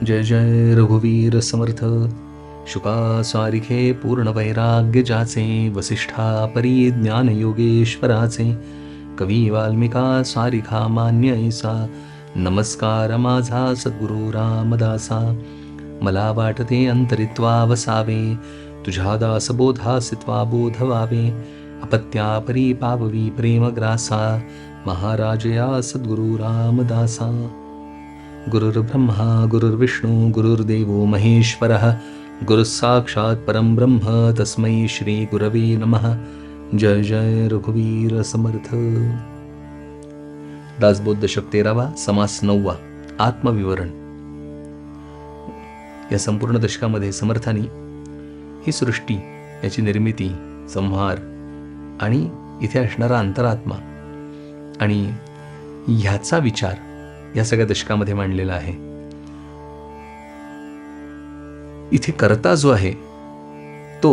जय जय रघुवीर समर्थ. शुका सारिखे पूर्ण वैराग्य जाचे, वसिष्ठा परी ज्ञान योगेश्वराचे, कवी वाल्मिका सारिखा मान्य ऐसा, नमस्कार माझा सद्गुरु रामदासा. मला वाटते अंतरित्वा वसावे, तुझ्या दासबोधासित्वा बोध व्हावे, अपत्या परी पाववी प्रेमग्रासा, महाराजया सद्गुरु रामदासा. गुरुर्ब्रह्मा गुरुर्विष्णू गुरुर्देवो महेश्वरः, गुरुस्साक्षात् परं ब्रह्म तस्मै श्री गुरवे नमः. जय जय रघुवीर समर्थ. दासबोध दशक 13वा, समास 9वा, आत्मविवरण. या संपूर्ण दशकामध्ये समर्थांनी ही सृष्टी, याची निर्मिती, संहार आणि इथे असणारा अंतरात्मा आणि ह्याचा विचार या सगळ्या दशकामध्ये मांडलेला आहे. इथे करता जो आहे तो,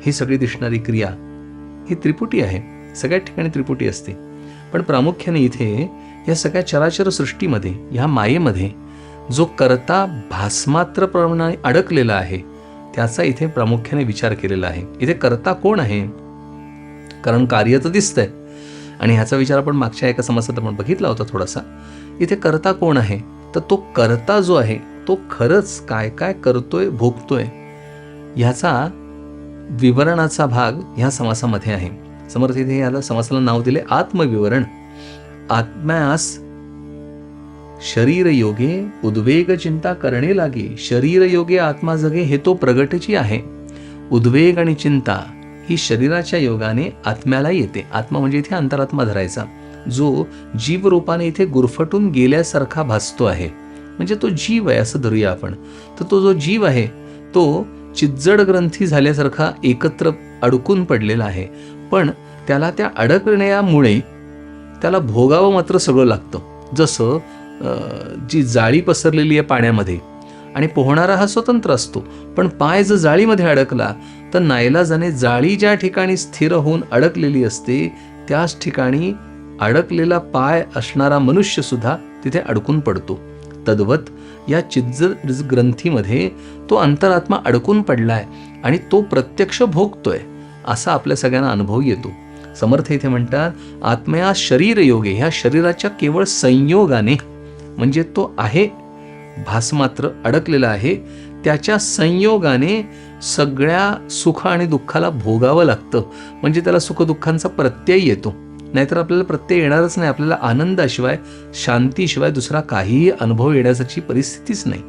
ही सगळी दिसणारी क्रिया ही त्रिपुटी आहे. सगळ्या ठिकाणी त्रिपुटी असते, पण प्रामुख्याने इथे या सगळ्या चराचर सृष्टीमध्ये, ह्या मायेमध्ये जो करता भासमात्र प्रमाणे अडकलेला आहे त्याचा इथे प्रामुख्याने विचार केलेला आहे. इथे करता कोण आहे? कारण कार्य तर दिसतंय आणि ह्याचा विचार आपण मागच्या एका समासात आपण बघितला होता थोडासा. इथे करता कोण आहे? तर तो करता जो आहे तो खरंच काय काय करतोय, भोगतोय, ह्याचा विवरणाचा भाग ह्या समासामध्ये आहे. समर्थ इथे याला समासाला नाव दिले आत्मविवरण. आत्म्यास शरीर योगे उद्वेग चिंता करणे लागे. शरीर योगे आत्मा जगे हे तो प्रगटची आहे. उद्वेग आणि चिंता ही शरीराच्या योगाने आत्म्याला येते. आत्मा म्हणजे इथे अंतरात्मा धरायचा, जो जीवरूपाने इथे गुरफटून गेल्यासारखा भासतो आहे. म्हणजे तो जीव आहे असं धरूया आपण. तर तो जो जीव आहे तो चिज्जड ग्रंथी झाल्यासारखा एकत्र अडकून पडलेला आहे. पण त्याला त्या अडकण्यामुळे त्याला भोगावं मात्र सगळं लागतं. जसं जी जाळी पसरलेली आहे पाण्यामध्ये आणि पोहणारा हा स्वतंत्र असतो, पण पाय जर जाळीमध्ये अडकला तर नाईलाजाने जाळी ज्या ठिकाणी स्थिर होऊन अडकलेली असते त्याच ठिकाणी अडकलेला पाय असणारा मनुष्य सुद्धा तिथे अडकून पडतो. तद्वत या चिज्ज ग्रंथीमध्ये तो अंतरात्मा अडकून पडलाय आणि तो प्रत्यक्ष भोगतोय असा आपल्या सगळ्यांना अनुभव येतो. समर्थ इथे म्हणतात आत्मया शरीर योगे, ह्या शरीराच्या केवळ संयोगाने, म्हणजे तो आहे भासमात्र अडकलेला आहे, त्याच्या संयोगाने सगळ्या सुख आणि दुःखाला भोगावं लागतं. म्हणजे त्याला सुखदुःखांचा प्रत्यय येतो. नाहीतर आपल्याला प्रत्यय येणारच नाही. आपल्याला आनंदाशिवाय, शांतीशिवाय दुसरा काहीही अनुभव येण्याची परिस्थितीच नाही.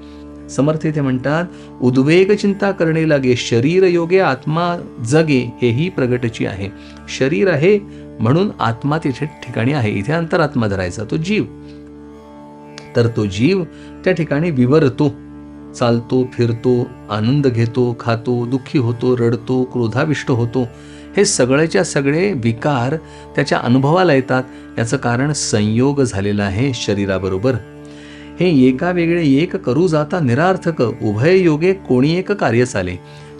समर्थ इथे म्हणतात उद्वेग चिंता करणे लागे, शरीर योगे आत्मा जगे हेही प्रगटची आहे. शरीर आहे म्हणून आत्मा तिथे ठिकाणी आहे. इथे अंतरात्मा धरायचा तो जीव. तर तो जीव त्या ठिकाणी विवरतो, चालतो, फिरतो, आनंद घेतो, खातो, दुःखी होतो, रडतो, क्रोधाविष्ट होतो. हे सगळेच्या सगळे विकार त्याच्या अनुभवाला येतात. याचं कारण संयोग झालेला आहे शरीराबरोबर. हे एका वेगळे एक करू जाता निरार्थक, उभय योगे कोणी एक कार्य चाले.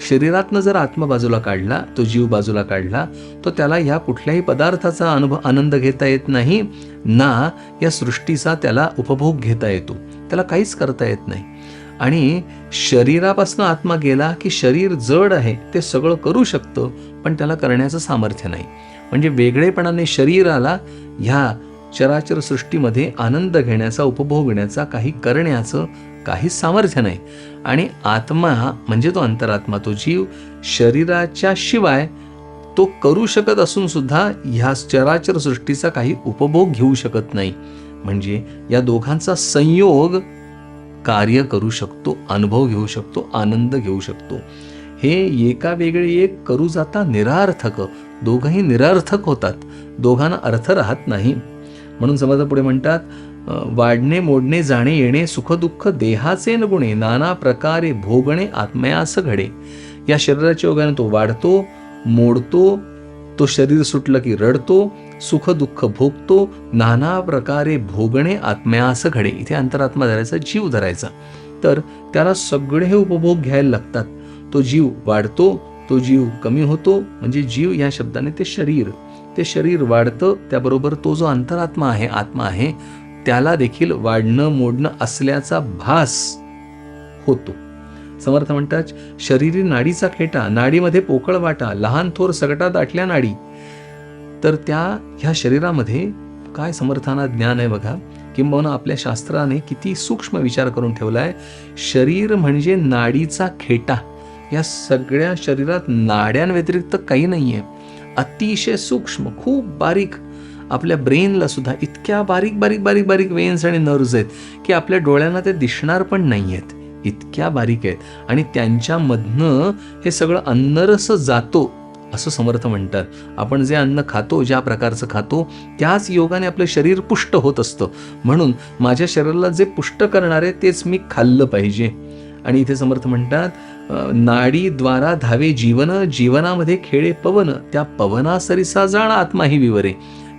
शरीरातनं जर आत्मा बाजूला काढला, तो जीव बाजूला काढला, तर त्याला ह्या कुठल्याही पदार्थाचा आनंद घेता येत नाही, ना या सृष्टीचा त्याला उपभोग घेता येतो. त्याला काहीच करता येत नाही. आणि शरीरापासून आत्मा गेला की शरीर जड आहे, ते सगळं करू शकतं, पण त्याला करण्याचं सामर्थ्य नाही. म्हणजे वेगळेपणाने शरीराला ह्या चराचर सृष्टीमध्ये आनंद घेण्याचा, उपभोग घेण्याचा, काही करण्याचं काहीच सामर्थ्य नाही. आणि आत्मा म्हणजे तो अंतरात्मा, तो जीव शरीराच्या शिवाय तो करू शकत असून सुद्धा ह्या चराचर सृष्टीचा काही उपभोग घेऊ शकत नाही. म्हणजे या दोघांचा संयोग कार्य करू शकतो, अनुभव घेऊ शकतो, आनंद घेऊ शकतो. हे एका वेगळे एक करू जाता निरार्थक, दोघंही निरार्थक होतात, दोघांना अर्थ राहत नाही. म्हणून समजा पुढे म्हणतात वाढणे मोडणे जाणे येणे सुख दुःख देहाचे न गुणे, नाना प्रकारे भोगणे आत्मयास घडे. या शरीराच्या योगाने तो वाढतो, मोडतो, तो शरीर सुटलं की रडतो, सुख दुःख भोगतो, नाना प्रकारे भोगणे आत्म्यास घडे. इथे अंतरात्मा धरायचा, जीव धरायचा. तर त्याला सगळे उपभोग घ्यायला लागतात. तो जीव वाढतो, तो जीव कमी होतो. म्हणजे जीव या शब्दाने ते शरीर वाढतं, त्याबरोबर तो जो अंतरात्मा आहे, आत्मा आहे, त्याला देखील वाढणं मोडणं असल्याचा भास होतो. समर्थ म्हणतात, शरीरी नाडीचा खेटा, नाडीमध्ये पोकळ वाटा, लहान थोर सगटा दाटल्या नाडी. तर ह्या शरीरामध्ये काय समर्थांना ज्ञान आहे बघा, किंबहुना आपल्या शास्त्राने किती सूक्ष्म विचार करून ठेवलाय. शरीर म्हणजे नाडीचा खेटा. या सगळ्या शरीरात नाड्यांव्यतिरिक्त काही नाहीये. अतिशय सूक्ष्म, खूप बारीक, आपल्या ब्रेनला सुद्धा इतक्या बारीक बारीक बारीक बारीक वेन्स आणि नर्व्स आहेत की आपल्या डोळ्यांना ते दिसणार पण नाही आहेत, इतक्या बारीक आहेत. आणि त्यांच्यामधनं हे सगळं अन्नरस जातो असं समर्थ म्हणतात. आपण जे अन्न खातो, ज्या प्रकारचं खातो, त्याच योगाने आपलं शरीर पुष्ट होत असतं. म्हणून माझ्या शरीराला जे पुष्ट करणार आहे तेच मी खाल्लं पाहिजे. आणि इथे समर्थ म्हणतात, नाडीद्वारा धावे जीवन, जीवनामध्ये खेळे पवन, त्या पवना सरिसा जाण आत्मा ही विवरे.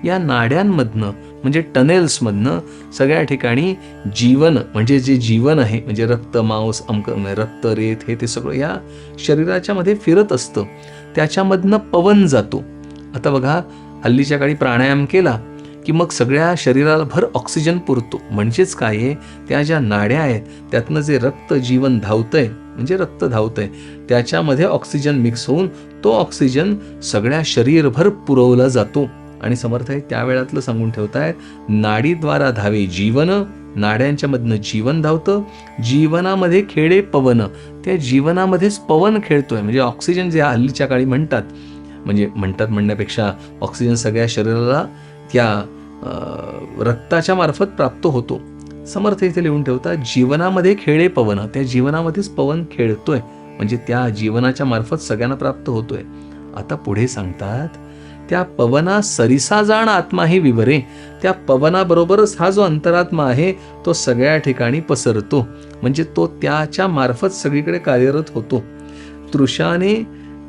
या नाड्यांमधनं म्हणजे टनेल्समधनं सगळ्या ठिकाणी जीवन म्हणजे जे जीवन आहे, म्हणजे रक्त, मांस, रक्त, रेत, हे ते सगळं या शरीराच्या मध्ये फिरत असतं. त्याच्यामधनं पवन जातो. आता बघा, हल्लीच्या काळी प्राणायाम केला की मग सगळ्या शरीराला भर ऑक्सिजन पुरतो. म्हणजेच काय आहे, त्या ज्या नाड्या आहेत त्यातनं जे रक्त जीवन धावतंय, म्हणजे रक्त धावतंय, त्याच्यामध्ये ऑक्सिजन मिक्स होऊन तो ऑक्सिजन सगळ्या शरीरभर पुरवला जातो. आणि समर्थ आहे त्यावेळातलं सांगून ठेवतायत, नाडीद्वारा धावे जीवन, नाड्यांच्या मधनं जीवन धावतं, जीवनामध्ये खेळे पवन, त्या जीवनामध्येच पवन खेळतोय. म्हणजे ऑक्सिजन जे हल्लीच्या काळी म्हणतात, म्हणजे म्हणण्यापेक्षा ऑक्सिजन सगळ्या शरीराला त्या रक्ताच्या मार्फत प्राप्त होतो. समर्थ इथे लिहून ठेवतात, जीवनामध्ये खेळे पवन, त्या जीवनामध्येच पवन खेळतोय, म्हणजे त्या जीवनाच्या मार्फत सगळ्यांना प्राप्त होतोय. आता पुढे सांगतात, त्या पवना सरिसा जाण आत्मा ही विवरे. त्या पवनाबरोबरच हा जो अंतरात्मा आहे तो सगळ्या ठिकाणी पसरतो, म्हणजे तो त्याच्या मार्फत सगळीकडे कार्यरत होतो.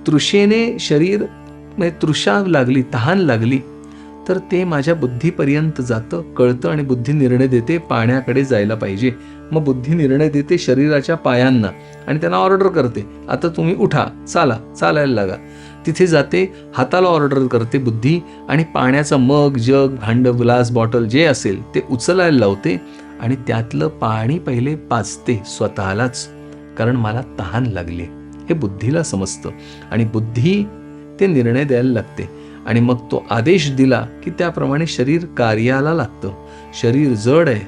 तृषेने शरीर म्हणजे तृषा लागली, तहान लागली तर ते माझ्या बुद्धीपर्यंत जातं, कळतं आणि बुद्धी निर्णय देते पाण्याकडे जायला पाहिजे. मग बुद्धी निर्णय देते शरीराच्या पायांना आणि त्यांना ऑर्डर करते, आता तुम्ही उठा, चालायला लागा. तिथे जाते, हाताला ऑर्डर करते बुद्धी आणि पाण्याचं मग, जग, भांड, ग्लास, बॉटल जे असेल ते उचलायला लावते आणि त्यातलं पाणी पहिले पाजते स्वतःलाच, कारण मला तहान लागली. हे बुद्धीला समजतं आणि बुद्धी ते निर्णय द्यायला लागते. आणि मग तो आदेश दिला की त्याप्रमाणे शरीर कार्याला लागतं. शरीर जड आहे.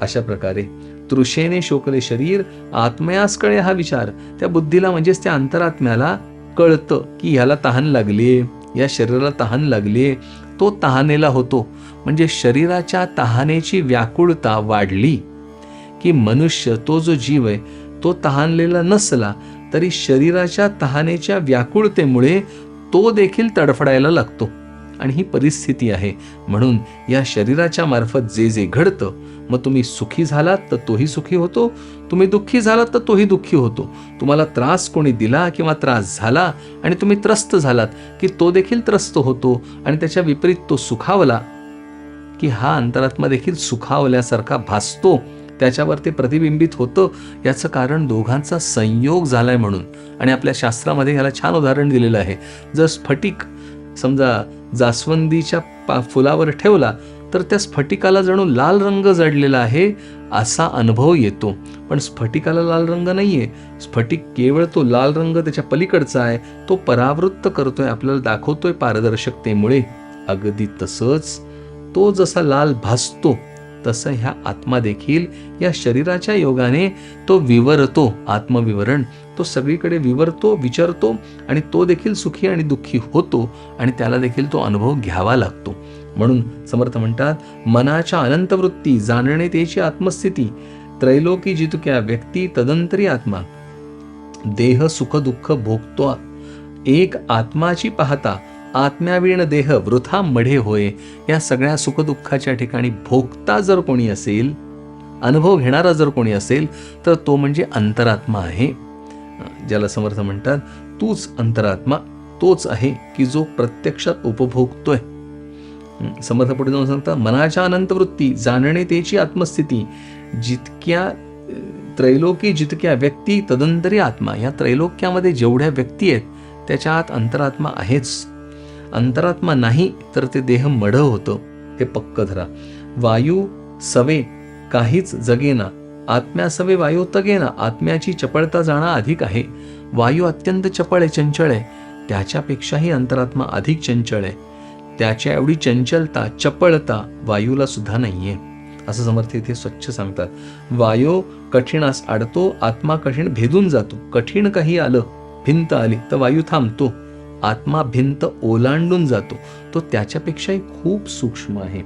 अशा प्रकारे तृषेने शोकले शरीर, आत्मयास कळे हा विचार. त्या बुद्धीला म्हणजेच त्या अंतरात्म्याला कळतं की ह्याला तहान लागलीये, या शरीराला तहान लागलीये. तो तहानेला होतो. म्हणजे शरीराच्या तहानेची व्याकुळता वाढली की मनुष्य, तो जो जीव आहे तो तहानलेला नसला तरी शरीराच्या तहानेच्या व्याकुळतेमुळे तो देखील तडफडायला लागतो. आणि ही परिस्थिती आहे. म्हणून या शरीराच्या मार्फत जे जे घडतं, मग तुम्ही सुखी झालात तर तोही सुखी होतो, तुम्ही दुःखी झालात तर तोही दुःखी होतो. तुम्हाला त्रास कोणी दिला किंवा त्रास झाला आणि तुम्ही त्रस्त झालात की तो देखील त्रस्त होतो. आणि त्याच्या विपरीत तो सुखावला की हा अंतरात्मा देखील सुखावल्यासारखा भासतो, त्याच्यावर ते प्रतिबिंबित होतं. याचं कारण दोघांचा संयोग झालाय म्हणून. आणि आपल्या शास्त्रामध्ये ह्याला छान उदाहरण दिलेलं आहे. जर स्फटिक समजा जास्वंदीच्या फुलावर ठेवला तर त्या स्फटिकाला जणू लाल रंग जडलेला आहे असा अनुभव येतो. पण स्फटिकाला लाल रंग नाहीये. स्फटिक केवळ तो लाल रंग त्याच्या पलीकडचा आहे, तो परावृत्त करतोय, आपल्याला दाखवतोय पारदर्शकतेमुळे. अगदी तसंच तो जसा लाल भासतो तसं ह्या आत्मा देखील या शरीराच्या योगाने तो विवरतो. आत्मविवरण, तो सगळीकडे विवरतो, विचरतो आणि तो देखील सुखी आणि दुःखी होतो आणि त्याला देखील तो अनुभव घ्यावा लागतो. म्हणून समर्थ म्हणतात, मनाच्या अनंत वृत्ती जाणणे त्याची आत्मस्थिती, त्रैलोकी जितक्या व्यक्ती तदंतरी आत्मा, देह सुख दुःख भोगतो एक आत्माची पाहता, आत्म्यावीण देह वृथा मढे होय. या सगळ्या सुखदुःखाच्या ठिकाणी भोगता जर कोणी असेल, अनुभव घेणारा जर कोणी असेल तर तो म्हणजे अंतरात्मा आहे. ज्याला समर्थ म्हणतात, तूच अंतरात्मा, तोच आहे की जो प्रत्यक्षात उपभोगतोय. समर्थ पुढे जाऊन सांगतात, मनाच्या अनंत वृत्ती जाणणे त्याची आत्मस्थिती, जितक्या त्रैलोकी जितक्या व्यक्ती तदंतरी आत्मा. या त्रैलोक्यामध्ये जेवढ्या व्यक्ती आहेत त्याच्या आत अंतरात्मा आहेच. अंतरात्मा नाही तर ते देह मढ होतं, हे पक्क धरा. वायू सवे काहीच जगेना, आत्म्यासवे वायू तगेना, आत्म्याची चपळता जाणं अधिक आहे. वायू अत्यंत चपळ आहे, चंचळ आहे. त्याच्यापेक्षाही अंतरात्मा अधिक चंचळ आहे. त्याच्या एवढी चंचलता, चपळता वायूला सुद्धा नाहीये, असं समर्थ इथे स्वच्छ सांगतात. वायू कठीणास अडतो, आत्मा कठीण भेदून जातो. कठीण काही आलं, भिंत आली तर वायू थांबतो. आत्मा भिंत ओलांडून जातो. तो त्याच्यापेक्षाही खूप सूक्ष्म आहे.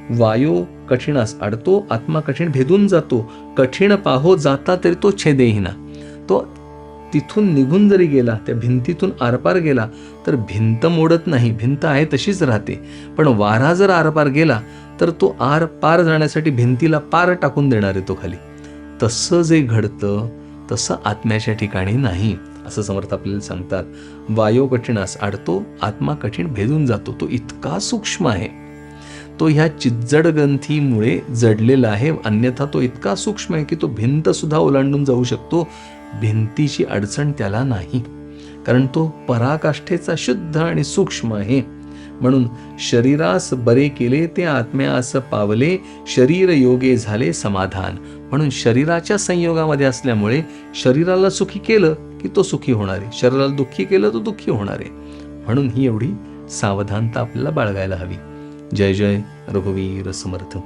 वायू कठीणास अडतो, आत्मा कठीण भेदून जातो. कठीण पाहो जाता तरी तो छेदेहीना. तो तिथून निघून जरी गेला, त्या भिंतीतून आरपार गेला तर भिंत मोडत नाही, भिंत आहे तशीच राहते. पण वारा जर आरपार गेला तर तो आर पार जाण्यासाठी भिंतीला पार टाकून देणार आहे तो खाली. तसं जे घडतं तसं आत्म्याच्या ठिकाणी नाही, असं समर्थ आपल्याला सांगतात. वायू कठीणास अडतो, आत्मा कठीण भेदून जातो. तो इतका सूक्ष्म आहे, तो ह्या चिज्जड ग्रंथीमुळे जडलेला आहे. अन्यथा तो इतका सूक्ष्म आहे की तो भिंत सुद्धा ओलांडून जाऊ शकतो. भिंतीची अडचण त्याला नाही, कारण तो पराकाष्ठेचा शुद्ध आणि सूक्ष्म आहे. म्हणून शरीरास बरे केले ते आत्म्यास पावले, शरीर योगे झाले समाधान. म्हणून शरीराच्या संयोगामध्ये असल्यामुळे शरीराला सुखी केलं की तो सुखी होणार आहे, शरीराला दुःखी केलं तो दुःखी होणार आहे. म्हणून ही एवढी सावधानता आपल्याला बाळगायला हवी. जय जय रघुवीर समर्थ.